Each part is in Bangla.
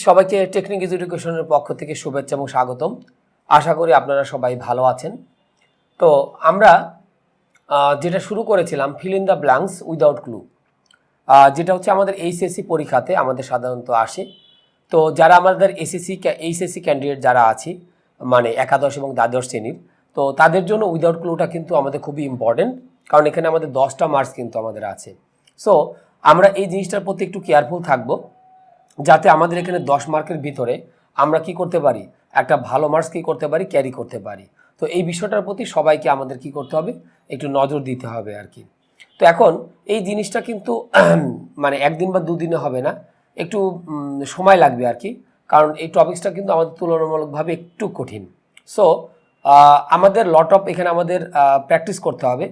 সবাইকে টেকনিক এডুকেশনের পক্ষ থেকে শুভেচ্ছা এবং স্বাগতম। আশা করি আপনারা সবাই ভালো আছেন। তো আমরা যেটা শুরু করেছিলাম fill in the blanks without clue, যেটা হচ্ছে আমাদের এইচএসসি পরীক্ষাতে আমাদের সাধারণত আসে। তো যারা আমাদের এইচএসসি ক্যান্ডিডেট যারা আছে, মানে একাদশ এবং দ্বাদশ শ্রেণীর, তো তাদের জন্য উইদাউট ক্লুটা কিন্তু আমাদের খুবই ইম্পর্টেন্ট, কারণ এখানে আমাদের 10টা মার্কস কিন্তু আমাদের আছে। সো আমরা এই জিনিসটার প্রতি একটু কেয়ারফুল থাকবো, যাতে আমাদের এখানে 10 মার্কের ভিতরে আমরা কি করতে পারি, একটা ভালো মার্কস কি করতে পারি, ক্যারি করতে পারি। তো এই বিষয়টার প্রতি সবাইকে আমাদের কি করতে হবে, একটু নজর দিতে হবে আর কি। তো এখন এই জিনিসটা কিন্তু মানে একদিন বা দুদিনে হবে না, একটু সময় লাগবে আর কি, কারণ এই টপিক্সটা কিন্তু আমাদের তুলনামূলকভাবে একটু কঠিন। সো আমাদের লট অফ এখানে আমাদের প্র্যাকটিস করতে হবে।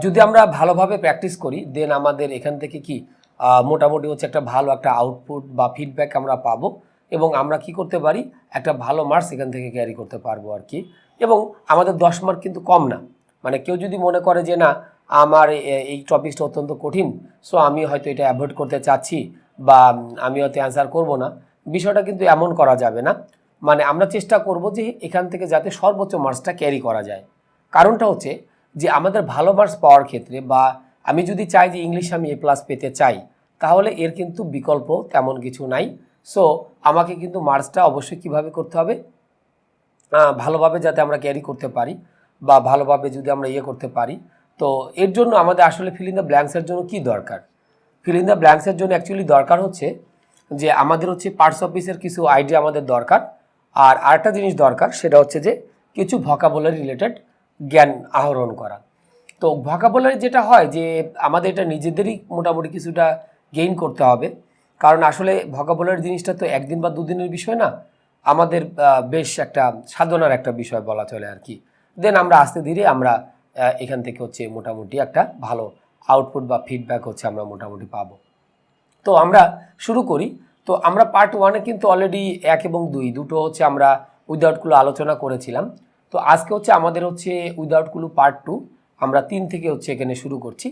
যদি আমরা ভালোভাবে প্র্যাকটিস করি দেন আমাদের এখান থেকে কি মোটামুটি হচ্ছে একটা ভালো একটা আউটপুট বা ফিডব্যাক আমরা পাবো, এবং আমরা কি করতে পারি, একটা ভালো মার্কস এখান থেকে ক্যারি করতে পারবো আর কি। এবং আমাদের 10 মার্ক কিন্তু কম না, মানে কেউ যদি মনে করে যে না আমার এই টপিকসটা অত্যন্ত কঠিন, সো আমি হয়তো এটা অ্যাভয়েড করতে চাচ্ছি বা আমি হয়তো অ্যান্সার করব না, বিষয়টা কিন্তু এমন করা যাবে না। মানে আমরা চেষ্টা করব যে এখান থেকে যাতে সর্বোচ্চ মার্কসটা ক্যারি করা যায়। কারণটা হচ্ছে যে আমাদের ভালো মার্কস পাওয়ার ক্ষেত্রে, বা আমি যদি চাই যে ইংলিশে আমি A+ পেতে চাই, তাহলে এর কিন্তু বিকল্প তেমন কিছু নাই। সো আমাকে কিন্তু মার্কসটা অবশ্যই কিভাবে করতে হবে, ভালোভাবে যাতে আমরা ক্যারি করতে পারি বা ভালোভাবে যদি আমরা করতে পারি। তো এর জন্য আমাদের আসলে ফিল ইন দ্য ব্ল্যাঙ্কসের জন্য কি দরকার, ফিল ইন দ্য ব্ল্যাঙ্কসের জন্য অ্যাকচুয়ালি দরকার হচ্ছে যে আমাদের হচ্ছে পার্টস অফ স্পিচের কিছু আইডিয়া আমাদের দরকার। আর আরেকটা জিনিস দরকার, সেটা হচ্ছে যে কিছু ভোকাবুলারি রিলেটেড জ্ঞান আহরণ করা। তো ভোকাবুলারি যেটা হয় যে আমাদের এটা নিজেদেরই মোটামুটি কিছুটা গেইন করতে হবে, কারণ আসলে ভোকাবুলারি জিনিসটা তো একদিন বা দুদিনের বিষয় না, আমাদের বেশ একটা সাধনার একটা বিষয় বলা চলে আর কি। দেন আমরা আস্তে ধীরে আমরা এখান থেকে হচ্ছে মোটামুটি একটা ভালো আউটপুট বা ফিডব্যাক হচ্ছে আমরা মোটামুটি পাবো। তো আমরা শুরু করি। তো আমরা পার্ট 1-এ কিন্তু অলরেডি 1 এবং 2 দুটো হচ্ছে আমরা উইদাউট ক্লু আলোচনা করেছিলাম। তো আজকে হচ্ছে আমাদের হচ্ছে উইদাউট ক্লু পার্ট 2, আমরা 3 থেকে হচ্ছে এখানে শুরু করছি।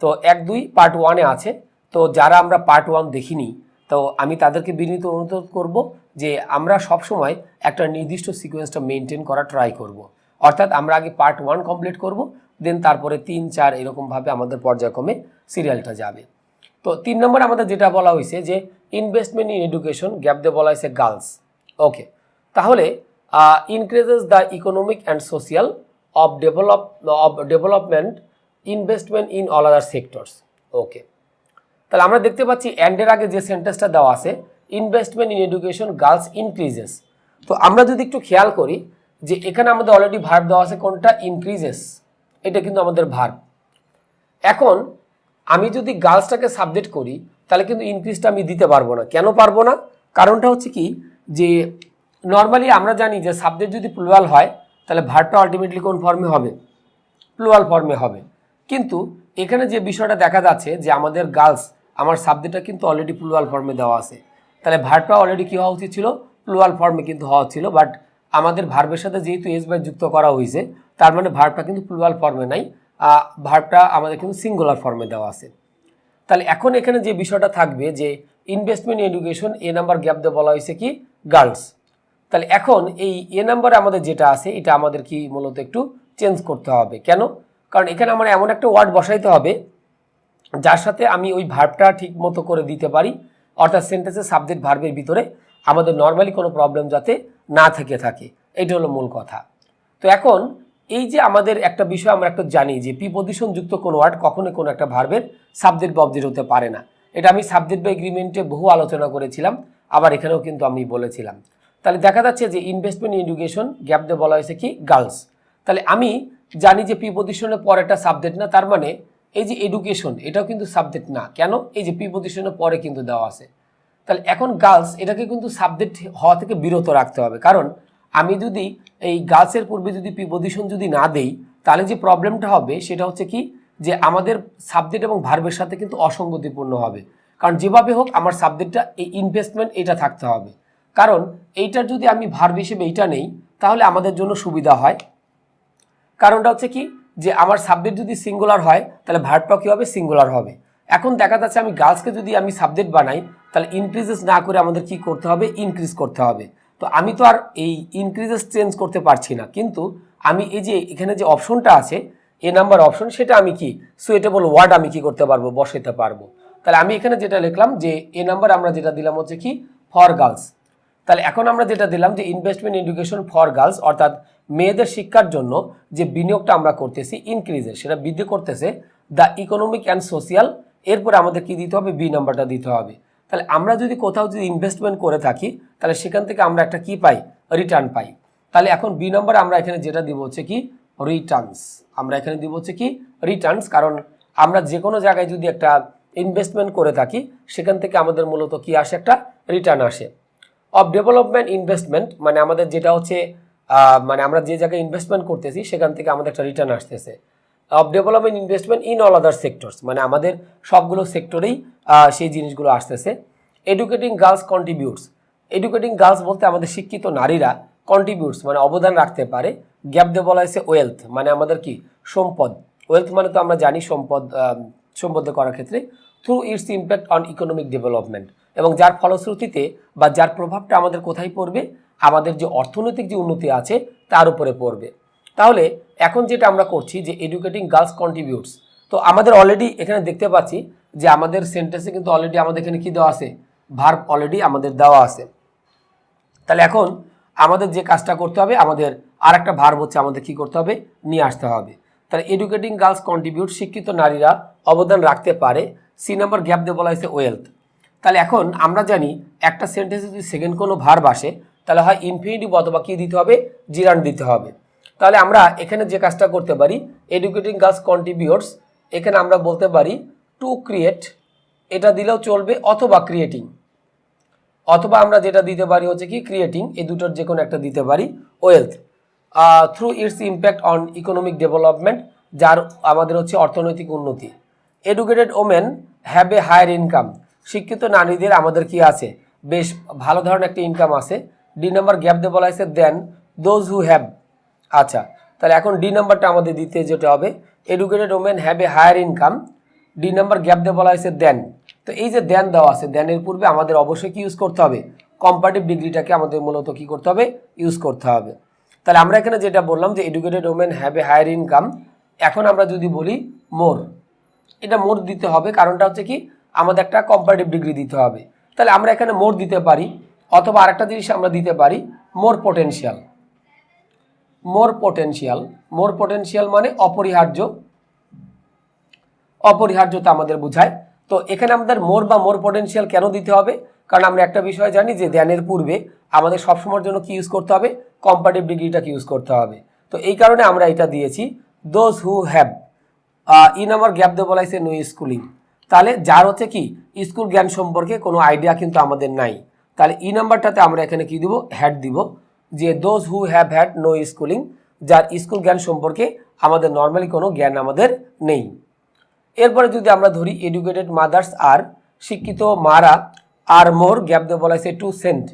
তো 1, 2 পার্ট 1-এ আছে। তো যারা আমরা পার্ট 1 দেখিনি, তো আমি তাদেরকে বিনীত অনুরোধ করব যে আমরা সবসময় একটা নির্দিষ্ট সিকোয়েন্সটা মেনটেন করা ট্রাই করব। অর্থাৎ আমরা আগে পার্ট 1 কমপ্লিট করব, দেন তারপরে 3, 4 এরকমভাবে আমাদের পর্যায়ক্রমে সিরিয়ালটা যাবে। তো 3 নম্বরে আমাদের যেটা বলা হয়েছে যে ইনভেস্টমেন্ট ইন এডুকেশন, গ্যাপ দিয়ে বলা হয়েছে গার্লস। ওকে, তাহলে increases the economic and social of development investment in all other sectors. Okay, তাহলে আমরা দেখতে পাচ্ছি অ্যান্ডের আগে যে সেন্টেন্সটা দেওয়া আছে, investment in education girls increases. তো আমরা যদি একটু খেয়াল করি যে এখানে আমাদের অলরেডি ভার্ব দেওয়া আছে, কোনটা, ইনক্রিজেস, এটা কিন্তু আমাদের ভার্ব। এখন আমি যদি গার্লসটাকে সাবজেক্ট করি, তাহলে কিন্তু ইনক্রিজটা আমি দিতে পারবো না। কেন পারবো না? কারণটা হচ্ছে কি, যে নর্মালি আমরা জানি যে সাবজেক্ট যদি প্লুরাল হয়, তাহলে ভার্বটা আলটিমেটলি কোন ফর্মে হবে, প্লুরাল ফর্মে হবে। কিন্তু এখানে যে বিষয়টা দেখা যাচ্ছে যে আমাদের গার্লস, আমার সাবজেক্টটা কিন্তু অলরেডি প্লুরাল ফর্মে দেওয়া আছে, তাহলে ভার্বটা অলরেডি কী হওয়া উচিত ছিল, প্লুরাল ফর্মে কিন্তু হওয়া ছিল। বাট আমাদের ভার্বের সাথে যেহেতু এস বাই যুক্ত করা হয়েছে, তার মানে ভার্বটা কিন্তু প্লুরাল ফর্মে নাই, ভার্বটা আমাদের কিন্তু সিঙ্গুলার ফর্মে দেওয়া আছে। তাহলে এখন এখানে যে বিষয়টা থাকবে যে ইনভেস্টমেন্ট এডুকেশন, এ নাম্বার গ্যাপ দিয়ে বলা হয়েছে কি, গার্লস। তাহলে এখন এই এ নাম্বারে আমাদের যেটা আছে, এটা আমাদের কি মূলত একটু চেঞ্জ করতে হবে। কেন? কারণ এখানে আমার এমন একটা ওয়ার্ড বসাইতে হবে যার সাথে আমি ওই ভার্বটা ঠিক মতো করে দিতে পারি, অর্থাৎ সেন্টেন্সের সাবজেক্ট ভার্বের ভিতরে আমাদের নর্মালি কোনো প্রবলেম যাতে না থেকে থাকে, এইটা হলো মূল কথা। তো এখন এই যে আমাদের একটা বিষয় আমরা একটা জানি যে প্রিপজিশন যুক্ত কোনো ওয়ার্ড কখনোই কোনো একটা ভার্বের সাবজেক্ট বা অবজেক্ট হতে পারে না। এটা আমি সাবজেক্ট বা এগ্রিমেন্টে বহু আলোচনা করেছিলাম, আবার এখানেও কিন্তু আমি বলেছিলাম। তাহলে দেখা যাচ্ছে যে ইনভেস্টমেন্ট ইন এডুকেশন, গ্যাপ দিয়ে বলা হয়েছে কি, গার্লস। তাহলে আমি জানি যে প্রিপজিশনের পর একটা সাবজেক্ট না, তার মানে এই যে এডুকেশন এটাও কিন্তু সাবজেক্ট না। কেন? এই যে প্রিপজিশনের পরে কিন্তু দেওয়া আছে। তাহলে এখন গার্লস এটাকে কিন্তু সাবজেক্ট হওয়া থেকে বিরত রাখতে হবে, কারণ আমি যদি এই গার্লসের পূর্বে যদি প্রিপজিশন যদি না দেই, তাহলে যে প্রবলেমটা হবে সেটা হচ্ছে কি, যে আমাদের সাবজেক্ট এবং ভার্বের সাথে কিন্তু অসঙ্গতিপূর্ণ হবে। কারণ যেভাবে হোক আমার সাবজেক্টটা এই ইনভেস্টমেন্ট এটা থাকতে হবে, কারণ এইটার যদি আমি ভার্ব হিসেবে এইটা নেই তাহলে আমাদের জন্য সুবিধা হয়। কারণটা হচ্ছে কি, যে আমার সাবজেক্ট যদি সিঙ্গুলার হয় তাহলে ভার্বটাও কী হবে, সিঙ্গুলার হবে। এখন দেখা যাচ্ছে আমি গার্লসকে যদি আমি সাবজেক্ট বানাই তাহলে ইনক্রিজেস না করে আমাদের কি করতে হবে, ইনক্রিজ করতে হবে। তো আমি তো আর এই ইনক্রিজেস চেঞ্জ করতে পারছি না, কিন্তু আমি এই যে এখানে যে অপশনটা আছে এ নাম্বার অপশন, সেটা আমি কি সুইটেবল ওয়ার্ড আমি কি করতে পারবো, বসাতে পারবো। তাহলে আমি এখানে যেটা লিখলাম যে এ নাম্বার আমরা যেটা দিলাম হচ্ছে কি ফর গার্লস। তাহলে এখন আমরা যেটা দিলাম যে ইনভেস্টমেন্ট এডুকেশন ফর গার্লস, অর্থাৎ মেয়েদের শিক্ষার জন্য যে বিনিয়োগটা আমরা করতেছি ইনক্রিজের, সেটা বৃদ্ধি করতেছে দ্য ইকোনমিক অ্যান্ড সোশিয়াল। এরপরে আমাদের কি দিতে হবে, বি নাম্বারটা দিতে হবে। তাহলে আমরা যদি কোথাও যদি ইনভেস্টমেন্ট করে থাকি তাহলে সেখান থেকে আমরা একটা কি পাই, রিটার্ন পাই। তাহলে এখন বি নাম্বার আমরা এখানে যেটা দিব হচ্ছে কি রিটার্নস। আমরা এখানে দিব হচ্ছে কি রিটার্নস, কারণ আমরা যে কোনো জায়গায় যদি একটা ইনভেস্টমেন্ট করে থাকি সেখান থেকে আমাদের মূলত কি আসে, একটা রিটার্ন আসে। অফ ডেভেলপমেন্ট ইনভেস্টমেন্ট মানে আমাদের যেটা হচ্ছে মানে আমরা যে জায়গায় ইনভেস্টমেন্ট করতেছি সেখান থেকে আমাদের একটা রিটার্ন আসতেছে। Of development investment in all other sectors মানে আমাদের সবগুলো সেক্টরেই সেই জিনিসগুলো আসতেছে। Educating girls contributes, educating girls বলতে আমাদের শিক্ষিত নারীরা, কন্ট্রিবিউটস মানে অবদান রাখতে পারে। গ্যাপ দিয়ে বলা হয়েছে ওয়েলথ মানে আমাদের কি সম্পদ, ওয়েলথ মানে তো আমরা জানি সম্পদ, সম্পদ করার ক্ষেত্রে through its impact on economic development, এবং যার ফলশ্রুতিতে বা যার প্রভাবটা আমাদের কোথায় পড়বে, আমাদের যে অর্থনৈতিক যে উন্নতি আছে তার উপরে পড়বে। তাহলে এখন যেটা আমরা করছি যে এডুকেটিং গার্লস কন্ট্রিবিউটস, তো আমাদের অলরেডি এখানে দেখতে পাচ্ছি যে আমাদের সেন্টেন্সে কিন্তু অলরেডি আমাদের এখানে কি দেওয়া আছে, ভার্ব অলরেডি আমাদের দেওয়া আছে। তাহলে এখন আমাদের যে কাজটা করতে হবে, আমাদের আর একটা ভার্ব হচ্ছে আমাদের কি করতে হবে, নিয়ে আসতে হবে। তাহলে এডুকেটিং গার্লস কন্ট্রিবিউট শিক্ষিত নারীরা অবদান রাখতে পারে। সি নাম্বার গ্যাপ দিয়ে বলা হয়েছে ওয়েলথ। তাহলে এখন আমরা জানি একটা সেন্টেন্সে যদি সেকেন্ড কোনো ভার্ব আসে তাহলে হয় ইনফিনিটিভ অথবা কি দিতে হবে, জিরান্ড দিতে হবে। তাহলে আমরা এখানে যে কাজটা করতে পারি, এডুকেটিং গার্লস কন্ট্রিবিউটস, এখানে আমরা বলতে পারি টু ক্রিয়েট, এটা দিলেও চলবে, অথবা ক্রিয়েটিং, অথবা আমরা যেটা দিতে পারি হচ্ছে কি ক্রিয়েটিং, এই দুটোর যে কোনো একটা দিতে পারি wealth through its impact on economic development, যার আমাদের হচ্ছে অর্থনৈতিক উন্নতি। Educated women have a higher income, শিক্ষিত নারীদের আমাদের কি আছে, বেশ ভালো ধরনের একটা ইনকাম আছে। ডি নাম্বার গ্যাপ দিয়ে বলা হয়েছে দেন দোজ হু হ্যাভ। আচ্ছা, তাহলে এখন ডি নাম্বারটা আমাদের দিতে যেতে হবে, educated women have a higher income, D number gap দিয়ে বলা হয়েছে দেন। তো এই যে দেন দেওয়া আছে, দেনের পূর্বে আমাদের অবশ্যই কি ইউজ করতে হবে, কম্পারেটিভ ডিগ্রিটাকে আমাদের মূলত কি করতে হবে, ইউজ করতে হবে। তাহলে আমরা এখানে যেটা বললাম যে educated women have a higher income, এখন আমরা যদি বলি মোর, এটা মোর দিতে হবে, কারণটা হচ্ছে কি আমাদের একটা কম্পারেটিভ ডিগ্রি দিতে হবে। তাহলে আমরা এখানে মোর দিতে পারি, অথবা আরেকটা জিনিস আমরা দিতে পারি মোর পোটেনশিয়াল। মোর পোটেনশিয়াল, মোর পোটেনশিয়াল মানে অপরিহার্য, অপরিহার্যতা আমাদের বোঝায়। তো এখানে আমাদের মোর বা মোর পোটেনশিয়াল কেন দিতে হবে, কারণ আমরা একটা বিষয় জানি যে দেনের পূর্বে আমাদের সবসময়ের জন্য কি ইউজ করতে হবে, কম্পারেটিভ ডিগ্রিটাকে ইউজ করতে হবে। তো এই কারণে আমরা এটা দিয়েছি দোজ হু হ্যাভ। ইন আমার গ্যাপ দিয়ে বলা হয়েছে নো স্কুলিং, তাহলে যার হচ্ছে কি স্কুল জ্ঞান সম্পর্কে কোনো আইডিয়া কিন্তু আমাদের নাই। তাহলে ই নাম্বারটাতে আমরা এখানে কি দিব, হ্যাড দিব, যে those who have had no schooling, যার স্কুল জ্ঞান সম্পর্কে আমাদের নর্মালি কোনো জ্ঞান আমাদের নেই। এরপরে যদি আমরা ধরি এডুকেটেড মাদার্স আর, শিক্ষিত মারা আর মোর গ্যাপ দিয়ে বলা হয়েছে টু সেন্ট।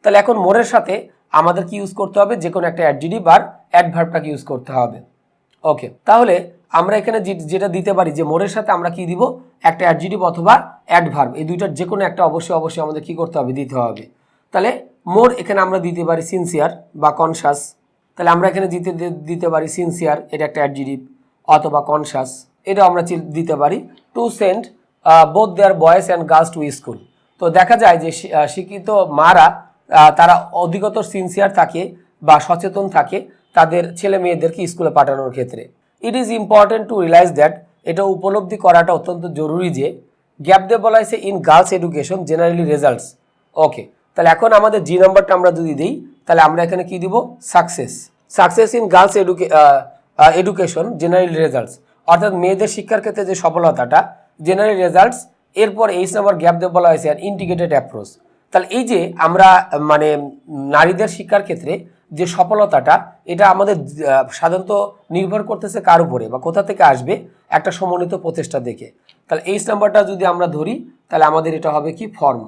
তাহলে এখন মোরের সাথে আমাদের কি ইউজ করতে হবে, যে কোনো একটা অ্যাডজেক্টিভ আর অ্যাডভার্বটাকে ইউজ করতে হবে। ওকে, তাহলে আমরা এখানে যেটা দিতে পারি যে মোরের সাথে আমরা কি দিব, একটা অ্যাডজেক্টিভ অথবা অ্যাডভার্ব, এই দুইটার যে কোনো একটা অবশ্যই আমাদের কি করতে হবে, দিতে হবে। তাহলে মোর এখানে আমরা দিতে পারি সিনসিয়ার বা কনসাস, তাহলে আমরা এখানে দিতে পারি সিনসিয়ার, এটা একটা অ্যাডজেক্টিভ, অথবা কনসাস এটা আমরা দিতে পারি। To send both their boys and girls to school. তো দেখা যায় যে শিক্ষিত মারা তারা অধিকতর সিনসিয়ার থাকে বা সচেতন থাকে তাদের ছেলে মেয়েদেরকে স্কুলে পাঠানোর ক্ষেত্রে। It is important to realise that, এটা উপলব্ধি করাটা অত্যন্ত জরুরি যে গ্যাপ দিয়ে বলা হয়েছে in girls education generally results. Okay, তাহলে এখন আমাদের জি নাম্বারটা আমরা যদি দিই তাহলে আমরা এখানে কি দিব, success. Success in girls education generally results, অর্থাৎ মেয়েদের শিক্ষার ক্ষেত্রে যে সফলতাটা জেনারেল রেজাল্টস। এরপর এইচ নাম্বার গ্যাপ দিয়ে বলা হয়েছে আর ইন্টিগ্রেটেড অ্যাপ্রোচ। তাহলে এই যে আমরা মানে নারীদের শিক্ষার ক্ষেত্রে যে সফলতাটা, এটা আমাদের সাধারণত নির্ভর করতেছে কার উপরে বা কোথা থেকে আসবে, একটা সমন্বিত প্রচেষ্টা দেখে। তাহলে এইচ নাম্বারটা যদি আমরা ধরি তাহলে আমাদের এটা হবে কি ফর্ম,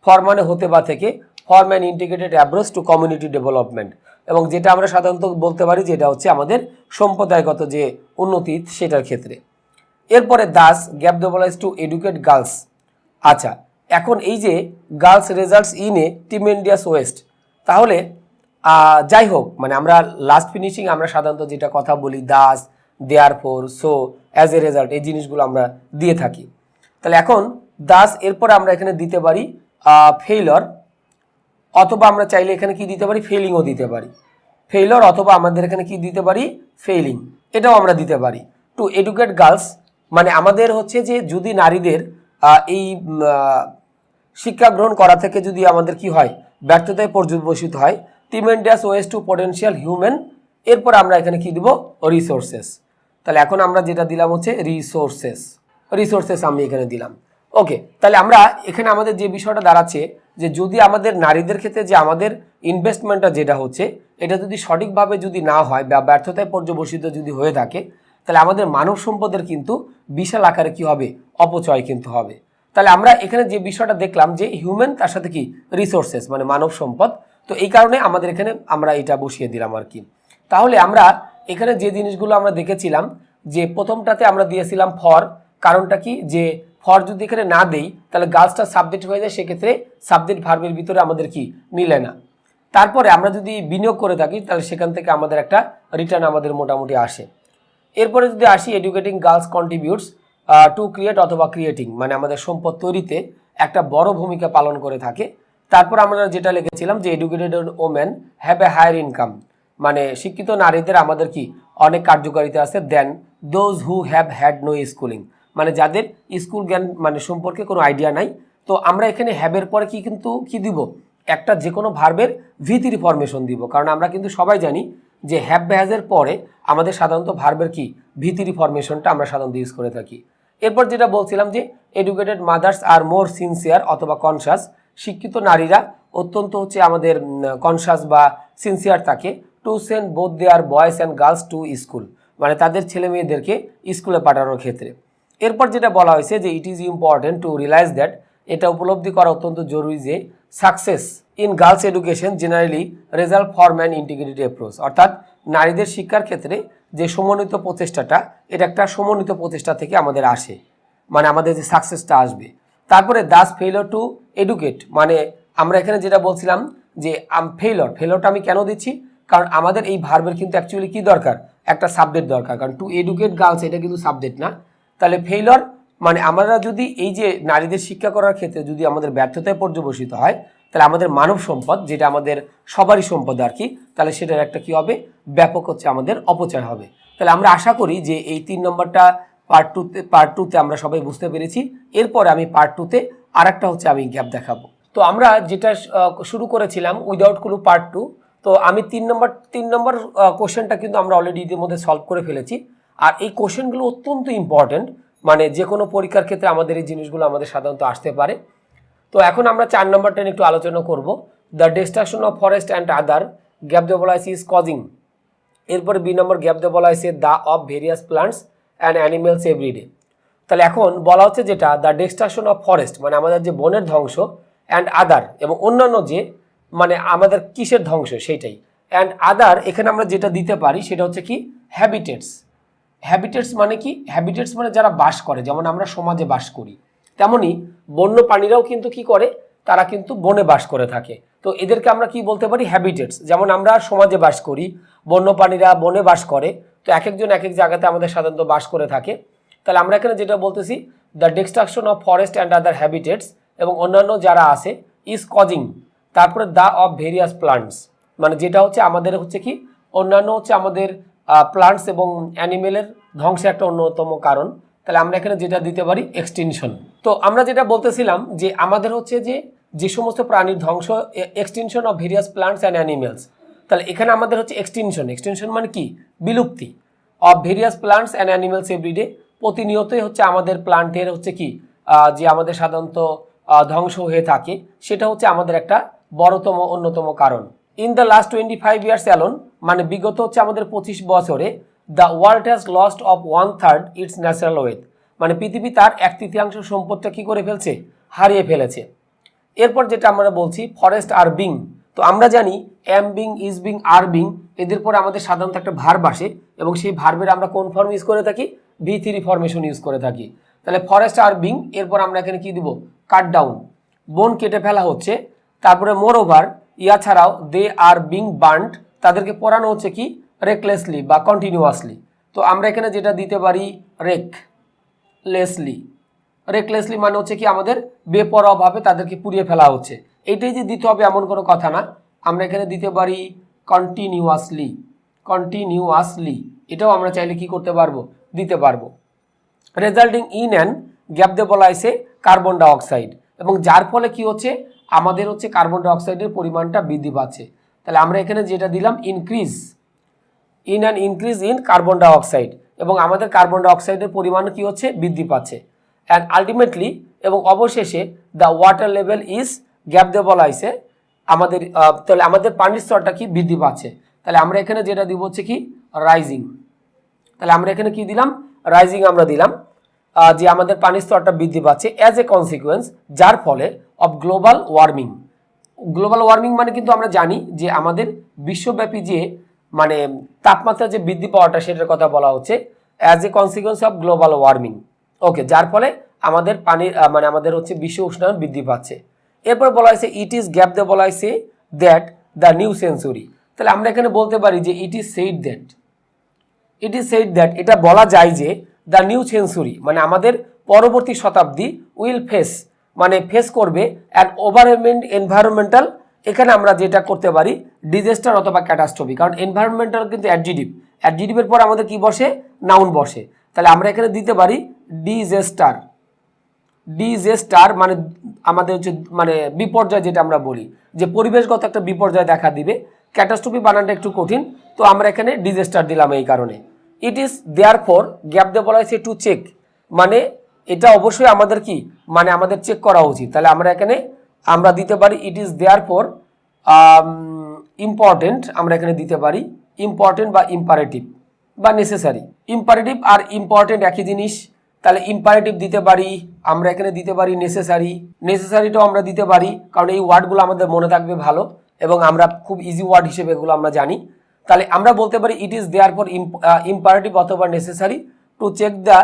ফর্ম মানে হতে বা থেকে, form and integrated approach to community development, এবং যেটা আমরা সাধারণত বলতে পারি যেটা হচ্ছে আমাদের সম্প্রদায়গত যে উন্নতি সেটার ক্ষেত্রে। এরপরে thus gap develops to educate girls. আচ্ছা, এখন এই যে girls results in a tremendous waste, তাহলে যাই হোক, মানে আমরা লাস্ট ফিনিশিং আমরা সাধারণত যেটা কথা বলি thus, therefore, so, as a result, এই জিনিসগুলো আমরা দিয়ে থাকি। তাহলে এখন দাস এরপরে আমরা এখানে দিতে পারি ফেইলর, অথবা আমরা চাইলে এখানে কি দিতে পারি, ফেইলিংও দিতে পারি। ফেইলর অথবা আমাদের এখানে কি দিতে পারি, ফেইলিং, এটাও আমরা দিতে পারি। টু এডুকেট গার্লস মানে আমাদের হচ্ছে যে যদি নারীদের এই শিক্ষা গ্রহণ করা থেকে যদি আমাদের কি হয়, ব্যর্থতায় পর্যবসিত হয়, টিমেন্ডিয়াস ওয়েস টু পটেনশিয়াল হিউম্যান, এরপর আমরা এখানে কি দিব, রিসোর্সেস। তাহলে এখন আমরা যেটা দিলাম হচ্ছে রিসোর্সেস আমি এখানে দিলাম। ওকে, তাহলে আমরা এখানে আমাদের যে বিষয়টা দাঁড়াচ্ছে যে যদি আমাদের নারীদের ক্ষেত্রে যে আমাদের ইনভেস্টমেন্টটা যেটা হচ্ছে এটা যদি সঠিকভাবে যদি না হয় বা ব্যর্থতায় পর্যবসিত যদি হয়ে থাকে, তাহলে আমাদের মানব সম্পদের কিন্তু বিশাল আকারে কি হবে, অপচয় কিন্তু হবে। তাহলে আমরা এখানে যে বিষয়টা দেখলাম যে হিউম্যান তার সাথে কি রিসোর্সেস মানে মানব সম্পদ, তো এই কারণে আমাদের এখানে আমরা এটা বসিয়ে দিলাম আর কি। তাহলে আমরা এখানে যে জিনিসগুলো আমরা দেখেছিলাম যে প্রথমটাতে আমরা দিয়েছিলাম ফর, কারণটা কি যে ফর যদি এখানে না দেই তাহলে গার্লসটা সাবজেক্ট হয়ে যায়, সেক্ষেত্রে সাবজেক্ট ভার্বের ভিতরে আমাদের কি মিলে না। তারপরে আমরা যদি বিনিয়োগ করে থাকি তাহলে সেখান থেকে আমাদের একটা রিটার্ন আমাদের মোটামুটি আসে। এরপরে যদি আসি educating girls contributes to create অথবা ক্রিয়েটিং মানে আমাদের সম্পদ তৈরিতে একটা বড় ভূমিকা পালন করে থাকে। তারপর আমরা যেটা লিখেছিলাম যে educated women have a higher income মানে শিক্ষিত নারীদের আমাদের কি অনেক কার্যকারিতা আছে then those who have had no schooling মানে যাদের স্কুল জ্ঞান মানে সম্পর্কে কোনো আইডিয়া নাই। তো আমরা এখানে হ্যাভের পরে কি কিন্তু কি দিব, একটা যে কোনো ভার্বের ভি3 ফরমেশন দিব, কারণ আমরা কিন্তু সবাই জানি যে হ্যাভ হ্যাজের পরে আমাদের সাধারণত ভার্বের কি ভি3 ফরমেশনটা আমরা সাধারণত ইউজ করে থাকি। এরপর যেটা বলছিলাম যে educated mothers are more sincere অথবা কনসাস, শিক্ষিত নারীরা অত্যন্ত হচ্ছে আমাদের কনসাস বা সিনসিয়ার থাকে to send both their boys and girls to school মানে তাদের ছেলে মেয়েদেরকে স্কুলে পাঠানোর ক্ষেত্রে। এরপর যেটা বলা হয়েছে যে it is important to realise that এটা উপলব্ধি করা অত্যন্ত জরুরি যে success in girls education generally result from an integrated approach, অর্থাৎ নারীদের শিক্ষার ক্ষেত্রে যে সমন্বিত প্রচেষ্টাটা এটা একটা সমন্বিত প্রচেষ্টা থেকে আমাদের আসে মানে আমাদের যে সাকসেসটা আসবে। তারপরে দাস ফেইলর টু এডুকেট মানে আমরা এখানে যেটা বলছিলাম যে ফেইলরটা আমি কেন দিচ্ছি, কারণ আমাদের এই ভার্বের কিন্তু অ্যাকচুয়ালি কি দরকার, একটা সাবজেক্ট দরকার, কারণ টু এডুকেট গার্লস এটা কিন্তু সাবজেক্ট না। তাহলে ফেইলর মানে আমরা যদি এই যে নারীদের শিক্ষা করার ক্ষেত্রে যদি আমাদের ব্যর্থতায় পর্যবসিত হয় তাহলে আমাদের মানব সম্পদ যেটা আমাদের সবারই সম্পদ আর কি, তাহলে সেটার একটা কি হবে, ব্যাপক হচ্ছে আমাদের অপচয় হবে। তাহলে আমরা আশা করি যে এই 3 নম্বরটা পার্ট টুতে আমরা সবাই বুঝতে পেরেছি। এরপরে আমি পার্ট টুতে আরেকটা হচ্ছে আমি গ্যাপ দেখাবো। তো আমরা যেটা শুরু করেছিলাম উইদাউট ক্লু পার্ট 2, তো আমি 3 নম্বর কোশ্চেনটা কিন্তু আমরা অলরেডি ইতিমধ্যে সলভ করে ফেলেছি। আর এই কোশ্চেনগুলো অত্যন্ত ইম্পর্টেন্ট মানে যে কোনো পরীক্ষার ক্ষেত্রে আমাদের এই জিনিসগুলো আমাদের সাধারণত আসতে পারে। তো এখন আমরা 4 নম্বরটা নিয়ে একটু আলোচনা করব। The destruction of forest and other gap দিয়ে বলা হয়েছে ইজ কজিং। এরপরে বি নম্বর গ্যাপ দিয়ে বলা হয়েছে the of various plants and animals every day. তাহলে এখন বলা হচ্ছে যেটা দ্য ডিস্ট্রাকশন অফ ফরেস্ট মানে আমাদের যে বনের ধ্বংস, অ্যান্ড আদার এবং অন্যান্য যে মানে আমাদের কিসের ধ্বংস সেইটাই, অ্যান্ড আদার এখানে আমরা যেটা দিতে পারি সেটা হচ্ছে কি হ্যাবিটেটস মানে কি, হ্যাবিটেটস মানে যারা বাস করে, যেমন আমরা সমাজে বাস করি তেমনি বন্য প্রাণীরাও কিন্তু কি করে, তারা কিন্তু বনে বাস করে থাকে। তো এদেরকে আমরা কি বলতে পারি, হ্যাবিটেটস। যেমন আমরা সমাজে বাস করি, বন্য প্রাণীরা বনে বাস করে, তো এক একজন এক এক জায়গাতে আমাদের সাধারণত বাস করে থাকে। তাহলে আমরা এখানে যেটা বলতেছি the destruction of forest and other habitats এবং অন্যান্য যারা আছে ইজ কজিং, তারপরে দ্য অফ ভেরিয়াস প্লান্টস মানে যেটা হচ্ছে আমাদের হচ্ছে কি অন্যান্য হচ্ছে আমাদের প্লান্টস এবং অ্যানিমেলের ধ্বংসের একটা অন্যতম কারণ। তাহলে আমরা এখানে যেটা দিতে পারি এক্সটিনশন। তো আমরা যেটা বলতেছিলাম যে আমাদের হচ্ছে যে সমস্ত প্রাণীর ধ্বংস, extinction of various plants and animals, তাহলে এখানে আমাদের হচ্ছে এক্সটিনশন মানে কি, বিলুপ্তি, of various plants and animals every day, প্রতিনিয়তই হচ্ছে আমাদের প্লান্টের হচ্ছে কি যে আমাদের সাধারণত ধ্বংস হয়ে থাকে, সেটা হচ্ছে আমাদের একটা বড়তম অন্যতম কারণ। In the last 25 years alone মানে বিগত হচ্ছে আমাদের 25 বছরে the world has lost of 1/3 it's natural wealth মানে পৃথিবী তার 1/3 সম্পদটা কি করে ফেলছে, হারিয়ে ফেলেছে। এরপর যেটা আমরা বলছি ফরেস্ট আর বিং, তো আমরা জানি am being, is being, are being, এদের পরে আমাদের সাধারণত একটা ভার্ব আসে এবং সেই ভার্বের আমরা কোন ফর্ম ইউজ করে থাকি, V3 ফরমেশন ইউজ করে থাকি। তাহলে ফরেস্ট আর বিং, এরপর আমরা এখানে কি দিব, কাট ডাউন, বন কেটে ফেলা হচ্ছে। তারপরে মোর ওভার, ইয়া ছাড়াও দে আর বিং বার্নড, তাদেরকে পোড়ানো হচ্ছে কি রেকলেসলি বা কন্টিনিউয়াসলি। তো আমরা এখানে যেটা দিতে পারি রেকলেসলি, রেকলেসলি মানে হচ্ছে কি আমাদের বেপরোয়াভাবে তাদেরকে পুড়িয়ে ফেলা হচ্ছে। এইটাই যে দিতে হবে এমন কোনো কথা না, আমরা এখানে দিতে পারি কন্টিনিউয়াসলি, কন্টিনিউয়াসলি, এটাও আমরা চাইলে কি করতে পারবো, দিতে পারবো। রেজাল্টিং ইন অ্যান, গ্যাপ দিয়ে বলা হয়েছে কার্বন ডাইঅক্সাইড, এবং যার ফলে কি হচ্ছে আমাদের হচ্ছে কার্বন ডাইঅক্সাইডের পরিমাণটা বৃদ্ধি পাচ্ছে। তাহলে আমরা এখানে যেটা দিলাম increase, in an increase in carbon dioxide, এবং আমাদের কার্বন ডাইঅক্সাইডের পরিমাণ কি হচ্ছে, বৃদ্ধি পাচ্ছে। অ্যান্ড আলটিমেটলি, এবং অবশেষে the water level is, gap দিয়ে বলা হয়েছে আমাদের তাহলে আমাদের পানির স্তরটা কি বৃদ্ধি পাচ্ছে। তাহলে আমরা এখানে যেটা দিব হচ্ছে কি রাইজিং। তাহলে আমরা এখানে কি দিলাম, রাইজিং আমরা দিলাম, যে আমাদের পানির স্তরটা বৃদ্ধি পাচ্ছে অ্যাজ এ কনসিকুয়েন্স, যার ফলে of global warming. Global warming মানে কিন্তু আমরা জানি যে আমাদের বিশ্বব্যাপী যে মানে তাপমাত্রা যে বৃদ্ধি পাওয়াটা, সেটার কথা বলা হচ্ছে as a consequence of global warming. Okay, যার ফলে আমাদের পানির মানে আমাদের হচ্ছে বিশ্ব উষ্ণায়ন বৃদ্ধি পাচ্ছে। এরপর বলা হয়েছে ইট ইজ, গ্যাপ দিয়ে বলা হয়েছে দ্যাট দ্য নিউ সেঞ্চুরি। তাহলে আমরা এখানে বলতে পারি যে it is said that, it is said that, এটা বলা যায় যে দ্য নিউ সেঞ্চুরি মানে আমাদের পরবর্তী শতাব্দী উইল ফেস মানে ফেস করবে অ্যান ওভারওয়েলমিং এনভায়রনমেন্টাল, এখানে আমরা যেটা করতে পারি ডিজাস্টার অথবা ক্যাটাস্ট্রফি, কারণ এনভায়রনমেন্টাল কিন্তু অ্যাডজেক্টিভ, অ্যাডজেক্টিভের পর আমাদের কি বসে, নাউন বসে। তাহলে আমরা এখানে দিতে পারি ডিজাস্টার, ডিজাস্টার মানে আমাদের হচ্ছে মানে বিপর্যয়, যেটা আমরা বলি যে পরিবেশগত একটা বিপর্যয় দেখা দিবে। ক্যাটাস্ট্রফি বানানটা একটু কঠিন, তো আমরা এখানে ডিজাস্টার দিলাম এই কারণে। ইট ইজ দেয়ারফর, গ্যাপ দিয়ে বলা হয়েছে টু চেক, মানে এটা অবশ্যই আমাদের কি মানে আমাদের চেক করা উচিত। তাহলে আমরা এখানে আমরা দিতে পারি ইট ইজ দেয়ারফর ইম্পর্টেন্ট, আমরা এখানে দিতে পারি ইম্পর্টেন্ট বা ইম্পারেটিভ বা নেসেসারি। ইম্পারেটিভ আর ইম্পর্টেন্ট একই জিনিস, তাহলে ইম্পারেটিভ দিতে পারি, আমরা এখানে দিতে পারি নেসেসারি, নেসেসারিটাও আমরা দিতে পারি, কারণ এই ওয়ার্ডগুলো আমাদের মনে থাকবে ভালো এবং আমরা খুব ইজি ওয়ার্ড হিসেবে এগুলো আমরা জানি। তাহলে আমরা বলতে পারি it is therefore imperative অথবা necessary to check the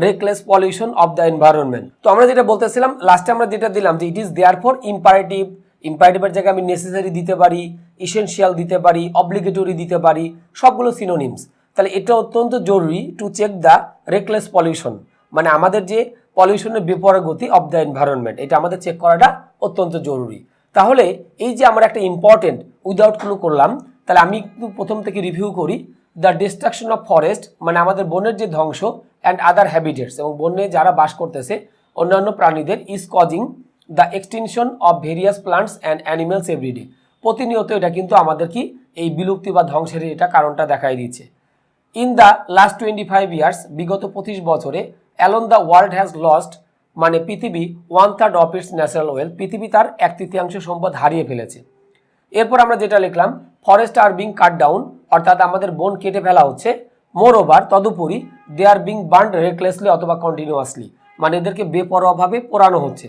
reckless pollution of the environment. তো আমরা যেটা বলতেছিলাম লাস্টে আমরা যেটা দিলাম যে it is therefore imperative, ইম্পারেটিভের জায়গায় আমি নেসেসারি দিতে পারি, ইসেনশিয়াল দিতে পারি, অব্লিগেটরি দিতে পারি, সবগুলো সিনোনিমস। তাহলে এটা অত্যন্ত জরুরি to check the reckless pollution, মানে আমাদের যে পলিউশনের বিপরীত গতি অফ দ্য এনভায়রনমেন্ট, এটা আমাদের চেক করাটা অত্যন্ত জরুরি। তাহলে এই যে আমরা একটা ইম্পর্টেন্ট উইদাউট ক্লু করলাম, তাহলে আমি একটু প্রথম থেকে রিভিউ করি। দ্য ডিস্ট্রাকশন অফ ফরেস্ট মানে আমাদের বনের যে ধ্বংস অ্যান্ড আদার হ্যাবিটেটস, এবং বনে যারা বাস করতেছে অন্যান্য প্রাণীদের, is causing the extinction of various plants and animals every day. প্রতিনিয়ত এটা কিন্তু আমাদের কি এই বিলুপ্তি বা ধ্বংসের এটা কারণটা দেখাই দিচ্ছে। ইন দ্য লাস্ট 25 ইয়ার্স, বিগত 25 বছরে alone the world has lost মানে পৃথিবী 1/3 অফ ইটস ন্যাচারাল ওয়েলথ, পৃথিবী তার 1/3 সম্পদ হারিয়ে ফেলেছে। এরপর আমরা যেটা লিখলাম forest are being cut down, অর্থাৎ আমাদের বন কেটে ফেলা হচ্ছে। মোর ওভার, তদুপরি দে আর বিং বার্নড রেকলেসলি অথবা কন্টিনিউয়াসলি, মানে এদেরকে বেপরোয়াভাবে পোড়ানো হচ্ছে।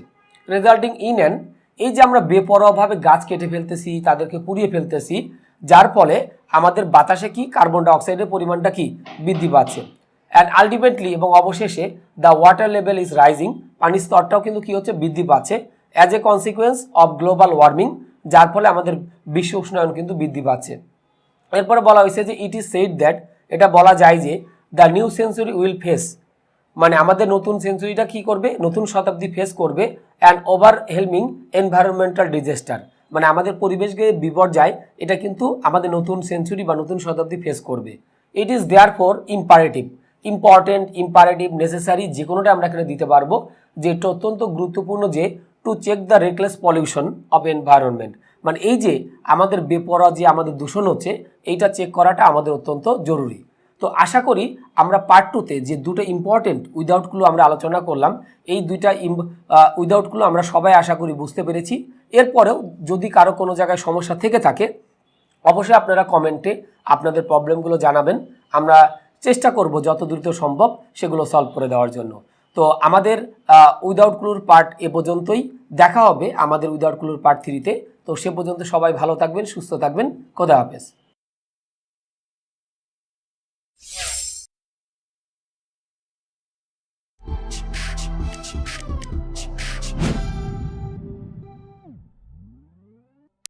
রেজাল্টিং ইন অ্যান, এই যে আমরা বেপরোয়াভাবে গাছ কেটে ফেলতেছি, তাদেরকে পুড়িয়ে ফেলতেছি, যার ফলে আমাদের বাতাসে কি কার্বন ডাইঅক্সাইডের পরিমাণটা কি বৃদ্ধি পাচ্ছে। অ্যান্ড আলটিমেটলি, এবং অবশেষে the water level is rising, পানির স্তরটাও কিন্তু কি হচ্ছে বৃদ্ধি পাচ্ছে as a consequence of global warming, যার ফলে আমাদের বিশ্ব উষ্ণায়ন কিন্তু বৃদ্ধি পাচ্ছে। এরপরে বলা হয়েছে যে ইট ইজ সেইড দ্যাট, এটা বলা যায় যে the new century will face মানে আমাদের নতুন সেঞ্চুরিটা কি করবে, নতুন শতাব্দী ফেস করবে অ্যান্ড ওভারহেলমিং এনভায়রনমেন্টাল ডিজাস্টার, মানে আমাদের পরিবেশকে বিপর্যয়, এটা কিন্তু আমাদের নতুন সেঞ্চুরি বা নতুন শতাব্দী ফেস করবে। It is therefore imperative, important, imperative, necessary, যে কোনোটা আমরা এখানে দিতে পারবো, যে এটা অত্যন্ত গুরুত্বপূর্ণ যে to check the reckless pollution of environment, মানে এই যে আমাদের বেপরোয়া যে আমাদের দূষণ হচ্ছে, এইটা চেক করাটা আমাদের অত্যন্ত জরুরি। তো আশা করি আমরা পার্ট 2তে যে দুটো ইম্পর্টেন্ট উইদাউট ক্লু আমরা আলোচনা করলাম, এই দুইটা উইদাউট ক্লু আমরা সবাই আশা করি বুঝতে পেরেছি। এরপরেও যদি কারো কোনো জায়গায় সমস্যা থেকে থাকে অবশ্যই আপনারা কমেন্টে আপনাদের প্রবলেমগুলো জানাবেন, আমরা চেষ্টা করব যত দ্রুত সম্ভব সেগুলো সলভ করে দেওয়ার জন্য। তো আমাদের উইদাউট ক্লুর পার্ট এ পর্যন্তই, দেখা হবে আমাদের উইদাউট ক্লুর পার্ট 3তে। তো সে পর্যন্ত সবাই ভালো থাকবেন, সুস্থ থাকবেন, খোদা হাফেজ।